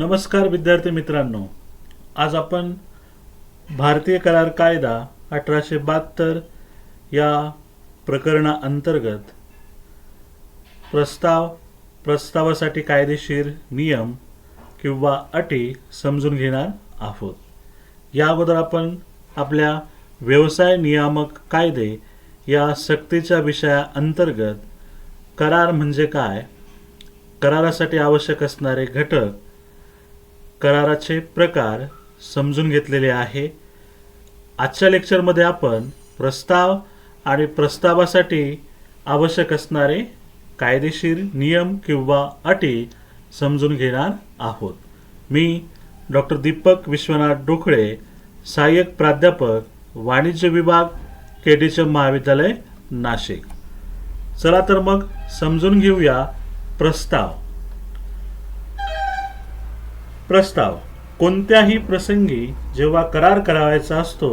नमस्कार विद्यार्थी मित्रांनो, आज आपण भारतीय करार कायदा 1872 या प्रकरणाअंतर्गत प्रस्तावासाठी कायदेशीर नियम किंवा अटी समजून घेणार आहोत। या अगोदर आपण आपल्या व्यवसाय नियामक कायदे या सक्तीच्या विषयाअंतर्गत करार म्हणजे काय, करारासाठी आवश्यक असणारे घटक, कराराचे प्रकार समजून घेतलेले आहे। आजच्या लेक्चरमध्ये आपण प्रस्ताव आणि प्रस्तावासाठी आवश्यक असणारे कायदेशीर नियम किंवा अटी समजून घेणार आहोत। मी डॉक्टर दीपक विश्वनाथ डोकळे, सहाय्यक प्राध्यापक, वाणिज्य विभाग, केडीचे महाविद्यालय, नाशिक। चला तर मग समजून घेऊया प्रस्ताव। प्रस्ताव कोणत्याही प्रसंगी जेव्हा करार करावायचा असतो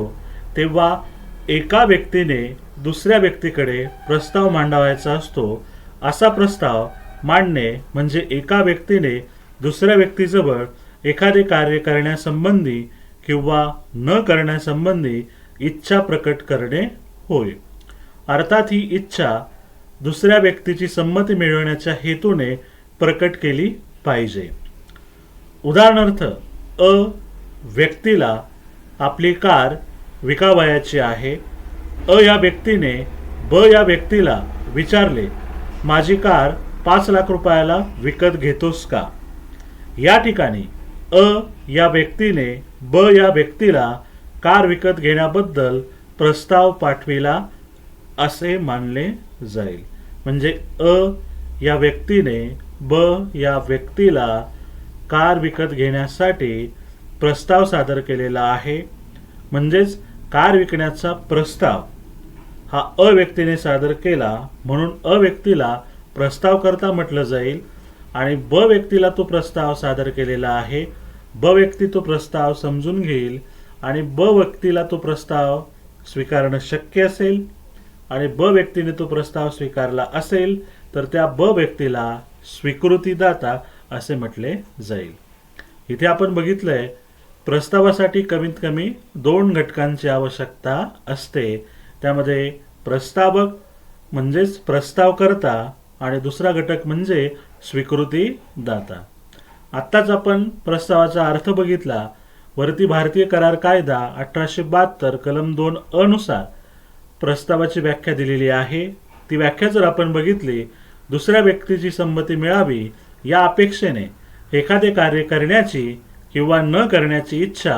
तेव्हा एका व्यक्तीने दुसऱ्या व्यक्तीकडे प्रस्ताव मांडावायचा असतो। असा प्रस्ताव मांडणे म्हणजे एका व्यक्तीने दुसऱ्या व्यक्तीजवळ एखादे कार्य करण्यासंबंधी किंवा न करण्यासंबंधी इच्छा प्रकट करणे होय। अर्थात ही इच्छा दुसऱ्या व्यक्तीची संमती मिळवण्याच्या हेतूने प्रकट केली पाहिजे। उदाहरणार्थ, अ व्यक्तीला आपली कार विकावयाची आहे। अ या व्यक्तीने ब या व्यक्तीला विचारले, माझी कार 5 लाख रुपयाला विकत घेतोस का? या ठिकाणी अ या व्यक्तीने ब या व्यक्तीला कार विकत घेण्याबद्दल प्रस्ताव पाठविला असे मानले जाईल। म्हणजे अ या व्यक्तीने ब या व्यक्तीला कार विकत घेण्यासाठी प्रस्ताव सादर केलेला आहे। म्हणजेच कार विकण्याचा प्रस्ताव हा अ व्यक्तीने सादर केला म्हणून अ व्यक्तीला प्रस्तावकर्ता म्हटलं जाईल आणि ब व्यक्तीला तो प्रस्ताव सादर केलेला आहे। ब व्यक्ती तो प्रस्ताव समजून घेईल आणि ब व्यक्तीला तो प्रस्ताव स्वीकारणं शक्य असेल आणि ब व्यक्तीने तो प्रस्ताव स्वीकारला असेल तर त्या ब व्यक्तीला स्वीकृतीदाता असे म्हटले जाईल। इथे आपण बघितलंय प्रस्तावासाठी कमीत कमी 2 घटकांची आवश्यकता असते। त्यामध्ये प्रस्तावक म्हणजेच प्रस्तावकर्ता आणि दुसरा घटक म्हणजे स्वीकृतीदाता। आत्ताच आपण प्रस्तावाचा अर्थ बघितला। वरती भारतीय करार कायदा 1872 कलम 2 अ नुसार प्रस्तावाची व्याख्या दिलेली आहे। ती व्याख्या जर आपण बघितली, दुसऱ्या व्यक्तीची संमती मिळावी या अपेक्षेने एखादे कार्य करण्याची किंवा न करण्याची इच्छा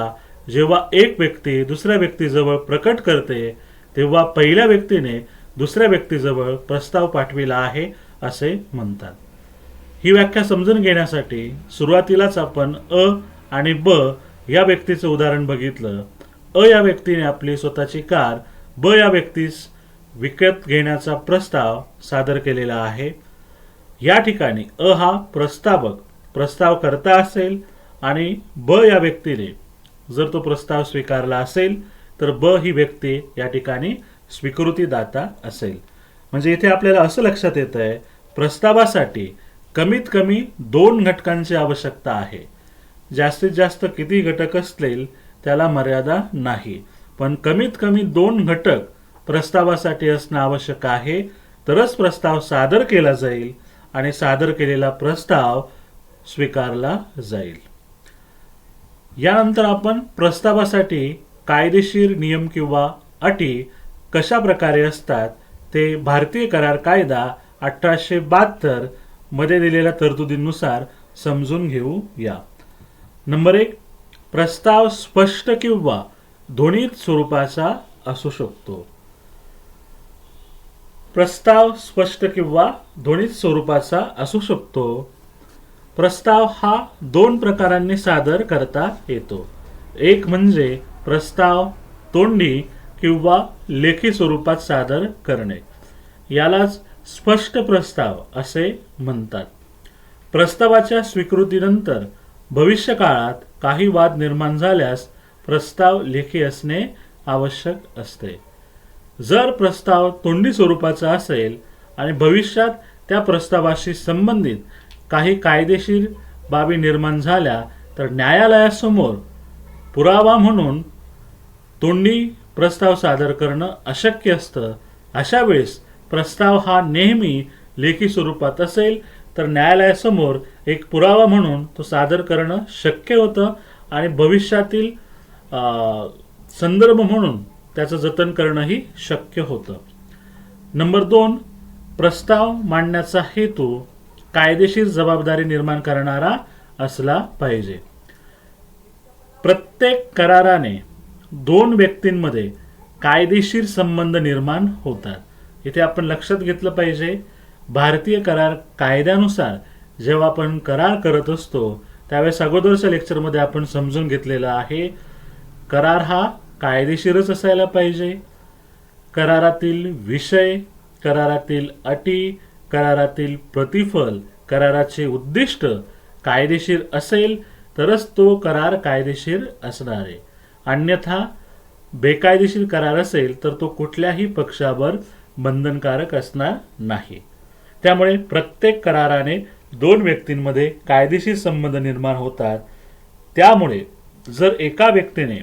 जेव्हा एक व्यक्ती दुसऱ्या व्यक्तीजवळ प्रकट करते तेव्हा पहिल्या व्यक्तीने दुसऱ्या व्यक्तीजवळ प्रस्ताव पाठविला आहे असे म्हणतात। ही व्याख्या समजून घेण्यासाठी सुरुवातीलाच आपण अ आणि ब या व्यक्तीचं उदाहरण बघितलं। अ या व्यक्तीने आपली स्वतःची कार ब या व्यक्तीस विकत घेण्याचा प्रस्ताव सादर केलेला आहे। या ठिकाणी अ हा प्रस्तावकर्ता असेल आणि ब या व्यक्तीने जर तो प्रस्ताव स्वीकारला असेल तर ब ही व्यक्ती या ठिकाणी स्वीकृतीदाता असेल। म्हणजे इथे आपल्याला असं लक्षात येतंय प्रस्तावासाठी कमीत कमी 2 घटकांची आवश्यकता आहे। जास्तीत जास्त किती घटक असतील त्याला मर्यादा नाही, पण कमीत कमी 2 घटक प्रस्तावासाठी असणं आवश्यक आहे, तरच प्रस्ताव सादर केला जाईल आणि सादर केलेला प्रस्ताव स्वीकारला जाईल। यानंतर आपण प्रस्तावासाठी कायदेशीर नियम किंवा अटी कशा प्रकारे असतात ते भारतीय करार कायदा 1872 मध्ये दिलेल्या तरतुदींनुसार समजून घेऊया। नंबर 1, प्रस्ताव स्पष्ट किंवा ध्वनित स्वरूपाचा असू शकतो। प्रस्ताव स्पष्ट किंवा ध्वनित स्वरूपाचा असू शकतो। प्रस्ताव हा 2 प्रकारांनी सादर करता येतो। एक म्हणजे प्रस्ताव तोंडी किंवा लेखी स्वरूपात सादर करणे, यालाच स्पष्ट प्रस्ताव असे म्हणतात। प्रस्तावाच्या स्वीकृतीनंतर भविष्यकाळात काही वाद निर्माण झाल्यास प्रस्ताव लेखी असणे आवश्यक असते। जर प्रस्ताव तोंडी स्वरूपाचा असेल आणि भविष्यात त्या प्रस्तावाशी संबंधित काही कायदेशीर बाबी निर्माण झाल्या तर न्यायालयासमोर पुरावा म्हणून तोंडी प्रस्ताव सादर करणं अशक्य असतं. अशा वेळेस प्रस्ताव हा नेहमी लेखी स्वरूपात असेल तर न्यायालयासमोर एक पुरावा म्हणून तो सादर करणं शक्य होतं आणि भविष्यातील संदर्भ म्हणून त्याचं जतन करणंही शक्य होतं. नंबर 2, प्रस्ताव मांडण्याचा हेतू कायदेशीर जबाबदारी निर्माण करणारा असला पाहिजे. प्रत्येक कराराने 2 व्यक्तींमध्ये कायदेशीर संबंध निर्माण होतात. इथे आपण लक्षात घेतलं पाहिजे, भारतीय करार कायद्यानुसार जेव्हा आपण करार करत असतो त्यावेळेस अगोदरच्या लेक्चरमध्ये आपण समजून घेतलेलं आहे, करार हा कायदेशीरच असायला पाहिजे. करारातील विषय, करारातील अटी, करारातील प्रतिफल, कराराचे उद्दिष्ट कायदेशीर असेल तरच तो करार कायदेशीर असणार आहे. अन्यथा बेकायदेशीर करार असेल तर तो कुठल्याही पक्षावर बंधनकारक असणार नाही. त्यामुळे प्रत्येक कराराने 2 व्यक्तींमध्ये कायदेशीर संबंध निर्माण होतात. त्यामुळे जर एका व्यक्तीने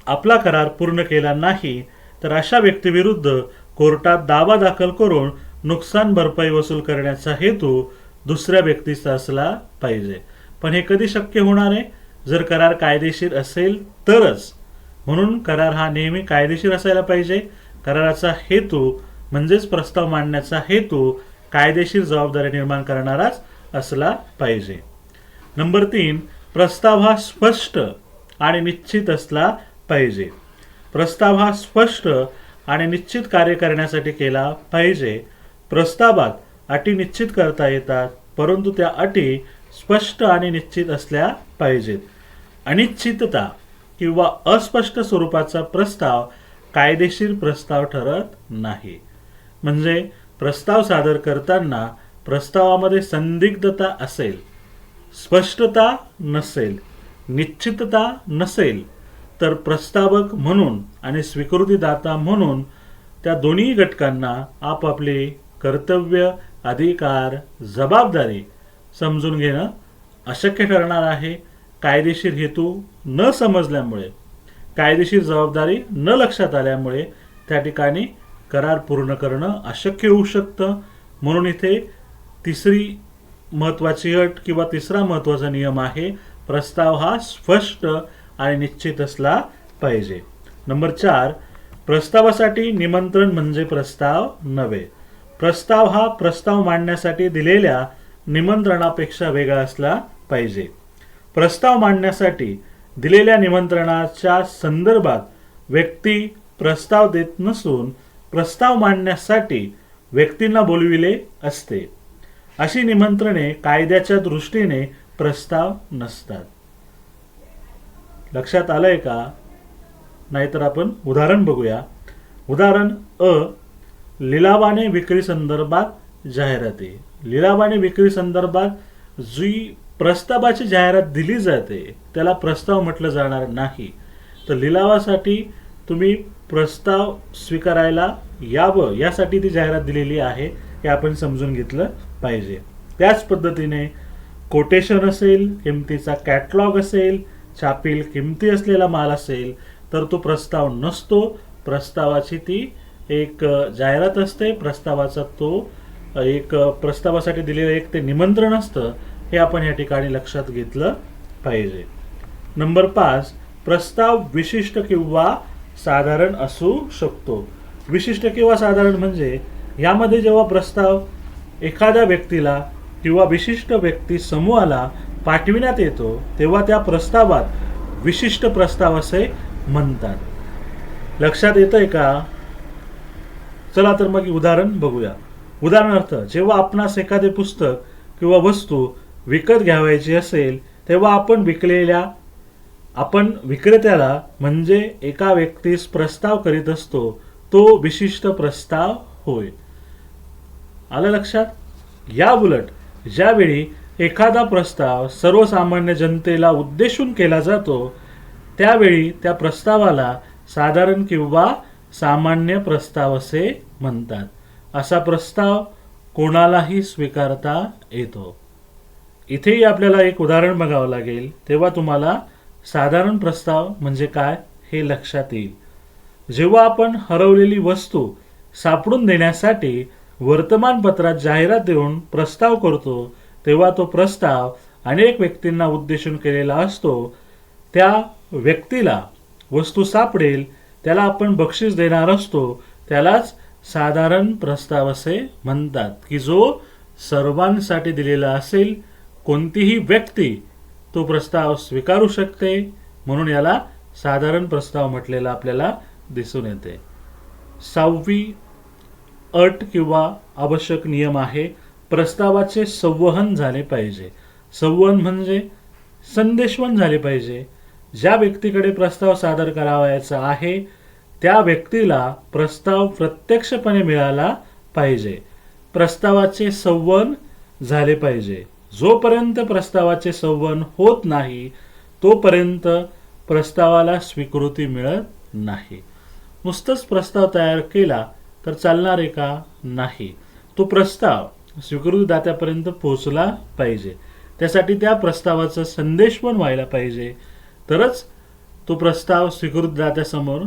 आपला करार पूर्ण केला नाही तर अशा व्यक्तीविरुद्ध कोर्टात दावा दाखल करून नुकसान भरपाई वसूल करण्याचा हेतू दुसऱ्या व्यक्तीचा असला पाहिजे. पण हे कधी शक्य होणार आहे? जर करार कायदेशीर असेल तरच. म्हणून करार हा नेहमी कायदेशीर असायला पाहिजे. कराराचा हेतू म्हणजेच प्रस्ताव मांडण्याचा हेतू कायदेशीर जबाबदारी निर्माण करणाराच असला पाहिजे. नंबर 3, प्रस्ताव हा स्पष्ट आणि निश्चित असला पाहिजे. प्रस्ताव हा स्पष्ट आणि निश्चित कार्य करण्यासाठी केला पाहिजे. प्रस्तावात अटी निश्चित करता येतात परंतु त्या अटी स्पष्ट आणि निश्चित असल्या पाहिजेत. अनिश्चितता किंवा अस्पष्ट स्वरूपाचा प्रस्ताव कायदेशीर प्रस्ताव ठरत नाही. म्हणजे प्रस्ताव सादर करताना प्रस्तावामध्ये संदिग्धता असेल, स्पष्टता नसेल, निश्चितता नसेल तर प्रस्तावक म्हणून आणि स्वीकृतीदाता म्हणून त्या दोन्ही घटकांना आपापले कर्तव्य, अधिकार, जबाबदारी समजून घेणं अशक्य ठरणार आहे. कायदेशीर हेतू न समजल्यामुळे, कायदेशीर जबाबदारी न लक्षात आल्यामुळे त्या ठिकाणी करार पूर्ण करणं अशक्य होऊ शकतं. म्हणून इथे तिसरी महत्त्वाची अट किंवा तिसरा महत्त्वाचा नियम आहे, प्रस्ताव हा स्पष्ट आणि निश्चित असला पाहिजे. नंबर 4, प्रस्तावासाठी निमंत्रण म्हणजे प्रस्ताव नव्हे. प्रस्ताव हा प्रस्ताव मांडण्यासाठी दिलेल्या निमंत्रणापेक्षा वेगळा असला पाहिजे. प्रस्ताव मांडण्यासाठी दिलेल्या निमंत्रणाच्या संदर्भात व्यक्ती प्रस्ताव देत नसून प्रस्ताव मांडण्यासाठी व्यक्तींना बोलविले असते. अशी निमंत्रणे कायद्याच्या दृष्टीने प्रस्ताव नसतात. लक्षात आलंय का? नाहीतर आपण उदाहरण बघूया. उदाहरण अ, लिलावाने विक्री संदर्भात जाहिराती. लिलावाने विक्री संदर्भात जी प्रस्तावाची जाहिरात दिली जाते त्याला प्रस्ताव म्हटलं जाणार नाही. तर लिलावासाठी तुम्ही प्रस्ताव स्वीकारायला यावं यासाठी ती जाहिरात दिलेली आहे हे आपण समजून घेतलं पाहिजे. त्याच पद्धतीने कोटेशन असेल, किमतीचा कॅटलॉग असेल, छापील किमती असलेला माल असेल तर तो प्रस्ताव नसतो. प्रस्तावाची ती एक जाहिरात असते. प्रस्तावाचा तो एक प्रस्तावासाठी दिलेलं एक ते निमंत्रण असतं. हे आपण या ठिकाणी लक्षात घेतलं पाहिजे. नंबर 5, प्रस्ताव विशिष्ट किंवा साधारण असू शकतो. विशिष्ट किंवा साधारण म्हणजे यामध्ये जेव्हा प्रस्ताव एखाद्या व्यक्तीला किंवा विशिष्ट व्यक्ती समूहाला पाठविण्यात येतो तेव्हा त्या प्रस्तावात विशिष्ट प्रस्ताव असे म्हणतात. लक्षात येतंय का? चला तर मग उदाहरण बघूया. उदाहरणार्थ, जेव्हा आपणास एखादे पुस्तक किंवा वस्तू विकत घ्यावयाची असेल तेव्हा आपण विक्रेत्याला म्हणजे एका व्यक्तीस प्रस्ताव करीत असतो. तो विशिष्ट प्रस्ताव होय. आलं लक्षात? या उलट ज्यावेळी एखादा प्रस्ताव सर्वसामान्य जनतेला उद्देशून केला जातो त्यावेळी त्या प्रस्तावाला साधारण किंवा सामान्य प्रस्ताव असे म्हणतात. असा प्रस्ताव कोणालाही स्वीकारता येतो. इथेही आपल्याला एक उदाहरण बघावं लागेल, तेव्हा तुम्हाला साधारण प्रस्ताव म्हणजे काय हे लक्षात येईल. जेव्हा आपण हरवलेली वस्तू सापडून देण्यासाठी वर्तमानपत्रात जाहिरात देऊन प्रस्ताव करतो, तेव्हा तो प्रस्ताव अनेक व्यक्तींना उद्देशून केलेला असतो. त्या व्यक्तीला वस्तू सापडेल त्याला आपण बक्षीस देणार असतो, त्यालाच साधारण प्रस्ताव असे म्हणतात, की जो सर्वांसाठी दिलेला असेल. कोणतीही व्यक्ती तो प्रस्ताव स्वीकारू शकते, म्हणून याला साधारण प्रस्ताव म्हटलेला आपल्याला दिसून येते. 6वी अट किंवा आवश्यक नियम आहे, प्रस्तावाचे संवहन झाले पाहिजे. संवहन म्हणजे संदेशवहन झाले पाहिजे. ज्या व्यक्तीकडे प्रस्ताव सादर करावयाचा आहे त्या व्यक्तीला प्रस्ताव प्रत्यक्षपणे मिळाला पाहिजे. प्रस्तावाचे संवहन झाले पाहिजे. जोपर्यंत प्रस्तावाचे संवहन होत नाही तोपर्यंत प्रस्तावाला स्वीकृती मिळत नाही. नुसतंच प्रस्ताव तयार केला तर चालणार आहे का? नाही. तो प्रस्ताव स्वीकृतीदात्यापर्यंत पोहोचला पाहिजे. त्यासाठी त्या प्रस्तावाचं संदेशवहन व्हायला पाहिजे, तरच तो प्रस्ताव स्वीकृतीदात्यासमोर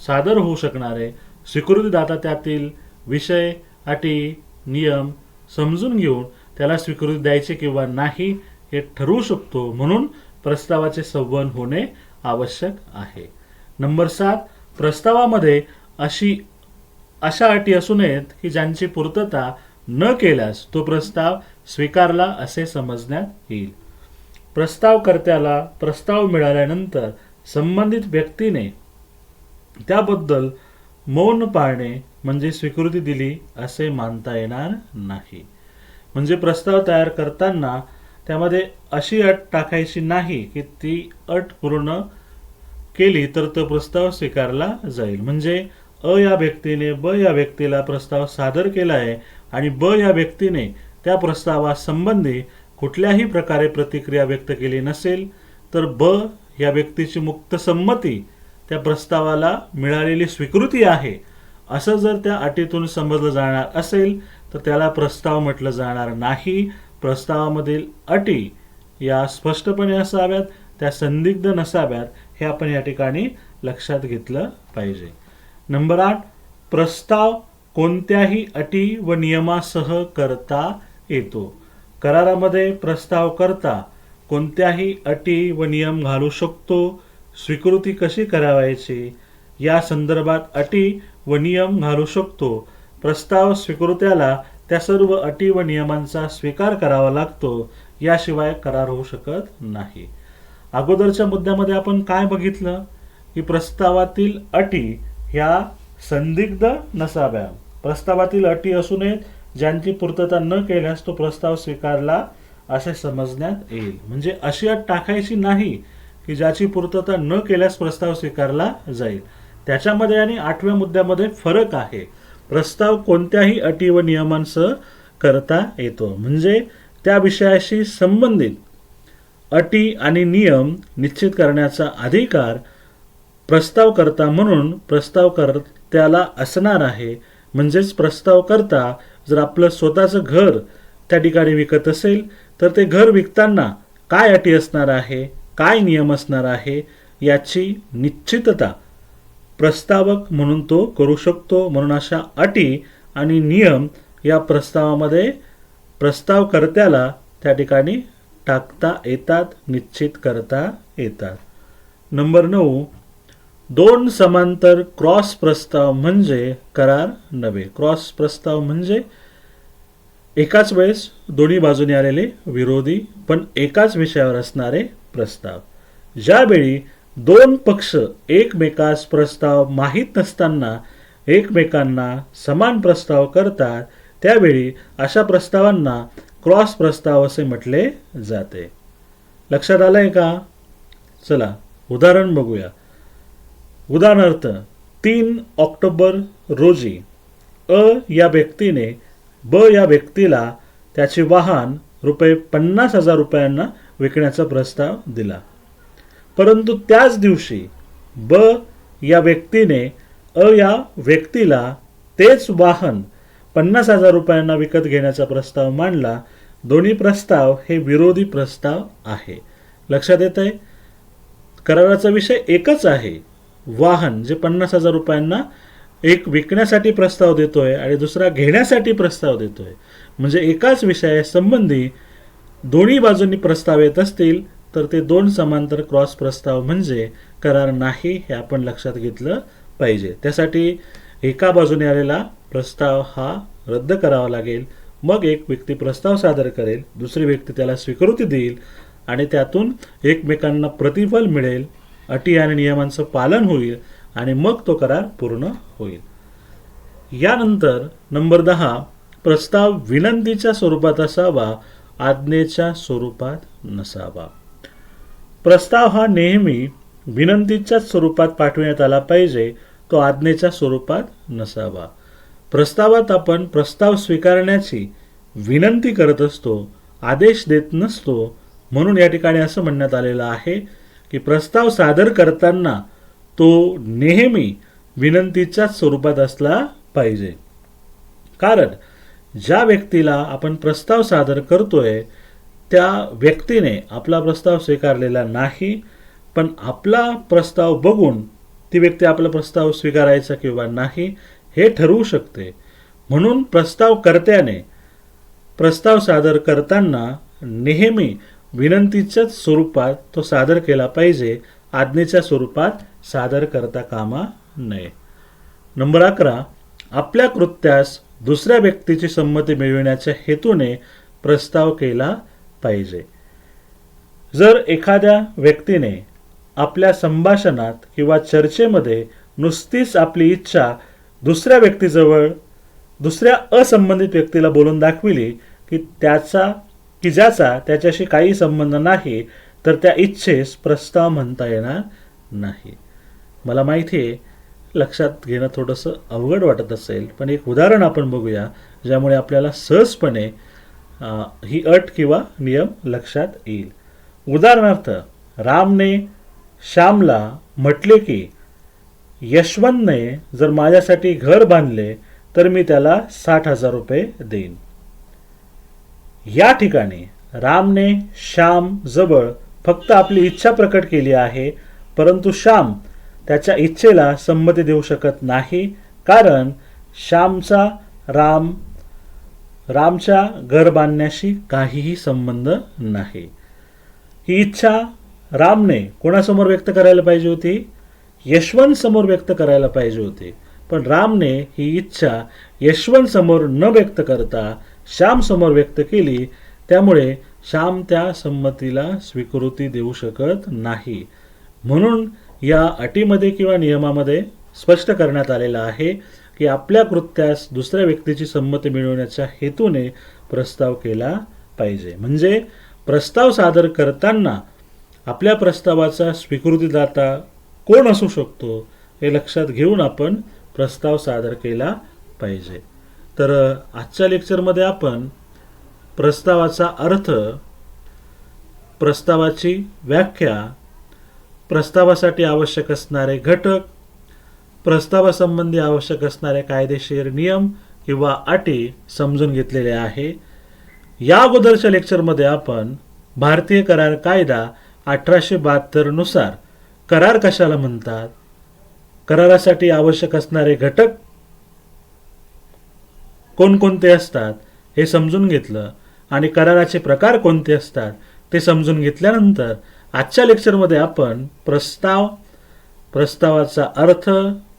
सादर होऊ शकणार आहे. स्वीकृतीदाता त्यातील विषय, अटी, नियम समजून घेऊन त्याला स्वीकृती द्यायची किंवा नाही हे ठरवू शकतो. म्हणून प्रस्तावाचे संवहन होणे आवश्यक आहे. नंबर 7, प्रस्तावामध्ये अशा अटी असू नयेत की ज्यांची पूर्तता न केल्यास तो प्रस्ताव स्वीकारला असे समजण्यात येईल. प्रस्तावकर्त्याला प्रस्ताव मिळाल्यानंतर संबंधित व्यक्तीने त्याबद्दल मौन पाळणे म्हणजे स्वीकृती दिली असे मानता येणार नाही. म्हणजे प्रस्ताव तयार करताना त्यामध्ये अशी अट टाकायची नाही की ती अट पूर्ण केली तर तो प्रस्ताव स्वीकारला जाईल. म्हणजे अ या व्यक्तीने ब या व्यक्तीला प्रस्ताव सादर केला आहे आणि ब या व्यक्तीने त्या प्रस्तावासंबंधी कुठल्याही प्रकारे प्रतिक्रिया व्यक्त केली नसेल तर ब या व्यक्तीची मुक्त संमती त्या प्रस्तावाला मिळालेली स्वीकृती आहे असं जर त्या अटीतून समजलं जाणार असेल तर त्याला प्रस्ताव म्हटलं जाणार नाही. प्रस्तावामधील अटी या स्पष्टपणे असाव्यात, त्या संदिग्ध नसाव्यात, हे आपण या ठिकाणी लक्षात घेतलं पाहिजे. नंबर 8, प्रस्ताव कोणत्याही अटी व नियमासह करता येतो. करारामध्ये प्रस्ताव करता कोणत्याही अटी व नियम घालू शकतो. स्वीकृती कशी करावायची या संदर्भात अटी व नियम घालू शकतो. प्रस्ताव स्वीकृत्याला त्या सर्व अटी व नियमांचा स्वीकार करावा लागतो, याशिवाय करार होऊ शकत नाही. अगोदरच्या मुद्द्यामध्ये आपण काय बघितलं की प्रस्तावातील अटी ह्या संदिग्ध नसाव्या. प्रस्तावातील अटी असू नयेत ज्यांची पूर्तता न केल्यास तो प्रस्ताव स्वीकारला असे समजण्यात येईल. म्हणजे अशी अट टाकायची नाही की ज्याची पूर्तता न केल्यास प्रस्ताव स्वीकारला जाईल. त्याच्यामध्ये आणि 8व्या मुद्द्यामध्ये फरक आहे. प्रस्ताव कोणत्याही अटी व नियमांसह करता येतो. म्हणजे त्या विषयाशी संबंधित अटी आणि नियम निश्चित करण्याचा अधिकार प्रस्तावकर्ता म्हणून प्रस्तावकर्त्याला असणार आहे. म्हणजेच प्रस्तावकर्ता जर आपलं स्वतःचं घर त्या ठिकाणी विकत असेल तर ते घर विकताना काय अटी असणार आहे, काय नियम असणार आहे याची निश्चितता प्रस्तावक म्हणून तो करू शकतो. म्हणून अशा अटी आणि नियम या प्रस्तावामध्ये प्रस्तावकर्त्याला त्या ठिकाणी टाकता येतात, निश्चित करता येतात. नंबर 9, 2 समांतर क्रॉस प्रस्ताव म्हणजे करार नव्हे. क्रॉस प्रस्ताव म्हणजे एकाच वेळेस दोन्ही बाजूने आलेले विरोधी पण एकाच विषयावर असणारे प्रस्ताव. ज्यावेळी 2 पक्ष एकमेकास प्रस्ताव माहीत नसताना एकमेकांना समान प्रस्ताव करतात त्यावेळी अशा प्रस्तावांना क्रॉस प्रस्ताव असे म्हटले जाते. लक्षात आलंय का? चला उदाहरण बघूया. उदाहरणार्थ 3 ऑक्टोबर रोजी अ या व्यक्तीने ब या व्यक्तीला त्याचे वाहन ₹50,000 विकण्याचा प्रस्ताव दिला. परंतु त्याच दिवशी ब या व्यक्तीने अ या व्यक्तीला तेच वाहन ₹50,000 विकत घेण्याचा प्रस्ताव मांडला दोन्ही प्रस्ताव हे विरोधी प्रस्ताव आहे. लक्षात येत आहे? कराराचा विषय एकच आहे. वाहन जे 50,000 रुपयांना एक विकण्यासाठी प्रस्ताव देतोय आणि दुसरा घेण्यासाठी प्रस्ताव देतोय. म्हणजे एकाच विषयासंबंधी दोन्ही बाजूंनी प्रस्ताव येत असतील तर ते दोन समांतर क्रॉस प्रस्ताव म्हणजे करार नाही, हे आपण लक्षात घेतलं पाहिजे. त्यासाठी एका बाजूने आलेला प्रस्ताव हा रद्द करावा लागेल. मग एक व्यक्ती प्रस्ताव सादर करेल, दुसरी व्यक्ती त्याला स्वीकृती देईल आणि त्यातून एकमेकांना प्रतिफल मिळेल, अटी आणि नियमांचं पालन होईल आणि मग तो करार पूर्ण होईल. यानंतर नंबर 10, प्रस्ताव विनंतीच्या स्वरूपात असावा, आज्ञेच्या स्वरूपात नसावा. प्रस्ताव हा नेहमी विनंतीच्याच स्वरूपात पाठविण्यात आला पाहिजे, तो आज्ञेच्या स्वरूपात नसावा. प्रस्तावात आपण प्रस्ताव स्वीकारण्याची विनंती करत असतो, आदेश देत नसतो. म्हणून या ठिकाणी असं म्हणण्यात आलेलं आहे की प्रस्ताव सादर करताना तो नेहमी विनंतीच्याच स्वरूपात असला पाहिजे. कारण ज्या व्यक्तीला आपण प्रस्ताव सादर करतोय त्या व्यक्तीने आपला प्रस्ताव स्वीकारलेला नाही, पण आपला प्रस्ताव बघून ती व्यक्ती आपला प्रस्ताव स्वीकारायचा किंवा नाही हे ठरवू शकते. म्हणून प्रस्तावकर्त्याने प्रस्ताव सादर करताना नेहमी विनंतीच्याच स्वरूपात तो सादर केला पाहिजे, आज्ञेच्या स्वरूपात सादर करता कामा नये. नंबर 11, आपल्या कृत्यास दुसऱ्या व्यक्तीची संमती मिळविण्याच्या हेतूने प्रस्ताव केला पाहिजे. जर एखाद्या व्यक्तीने आपल्या संभाषणात किंवा चर्चेमध्ये नुसतीच आपली इच्छा दुसऱ्या व्यक्तीजवळ दुसऱ्या असंबंधित व्यक्तीला बोलून दाखविली की ज्याचा त्याच्याशी काही संबंध नाही, तर त्या इच्छेस प्रस्ताव म्हणता येणार नाही. मला माहिती आहे लक्षात घेणं थोडंसं अवघड वाटत असेल, पण एक उदाहरण आपण बघूया ज्यामुळे आपल्याला सहजपणे ही अट किंवा नियम लक्षात येईल. उदाहरणार्थ, रामने श्यामला म्हटले की यशवंतने जर माझ्यासाठी घर बांधले तर मी त्याला 60,000 रुपये देईन. या ठिकाणी रामने श्याम जवळ फक्त आपली इच्छा प्रकट केली आहे, परंतु श्याम त्याच्या इच्छेला संमती देऊ शकत नाही, कारण श्यामचा रामच्या घर बांधण्याशी काहीही संबंध नाही. ही इच्छा रामने कोणासमोर व्यक्त करायला पाहिजे होती? यशवंत समोर व्यक्त करायला पाहिजे होती. पण रामने ही इच्छा यशवंत समोर न व्यक्त करता श्याम समोर व्यक्त केली, त्यामुळे श्याम त्या संमतीला स्वीकृती देऊ शकत नाही. म्हणून या अटीमध्ये किंवा नियमामध्ये स्पष्ट करण्यात आलेलं आहे की आपल्या कृत्यास दुसऱ्या व्यक्तीची संमती मिळवण्याच्या हेतूने प्रस्ताव केला पाहिजे. म्हणजे प्रस्ताव सादर करताना आपल्या प्रस्तावाचा स्वीकृतीदाता कोण असू शकतो हे लक्षात घेऊन आपण प्रस्ताव सादर केला पाहिजे. तर आजच्या लेक्चरमध्ये आपण प्रस्तावाचा अर्थ, प्रस्तावाची व्याख्या, प्रस्तावासाठी आवश्यक असणारे घटक, प्रस्तावासंबंधी आवश्यक असणारे कायदेशीर नियम किंवा अटी समजून घेतलेले आहे. या अगोदरच्या लेक्चरमध्ये आपण भारतीय करार कायदा 1872 नुसार करार कशाला म्हणतात, करारासाठी आवश्यक असणारे घटक कोणकोणते असतात हे समजून घेतलं आणि कराराचे प्रकार कोणते असतात ते समजून घेतल्यानंतर आजच्या लेक्चरमध्ये आपण प्रस्तावाचा अर्थ,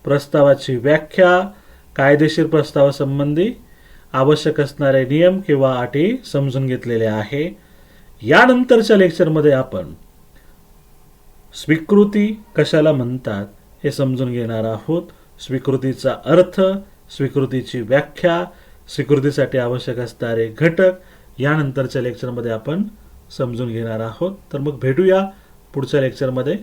प्रस्तावाची व्याख्या, कायदेशीर प्रस्तावासंबंधी आवश्यक असणारे नियम किंवा अटी समजून घेतलेले आहे. यानंतरच्या लेक्चरमध्ये आपण स्वीकृती कशाला म्हणतात हे समजून घेणार आहोत. स्वीकृतीचा अर्थ, स्वीकृतीची व्याख्या, स्वीकृतीसाठी आवश्यक असणारे घटक यानंतरच्या लेक्चरमध्ये आपण समजून घेणार आहोत. तर मग भेटूया पुढच्या लेक्चरमध्ये.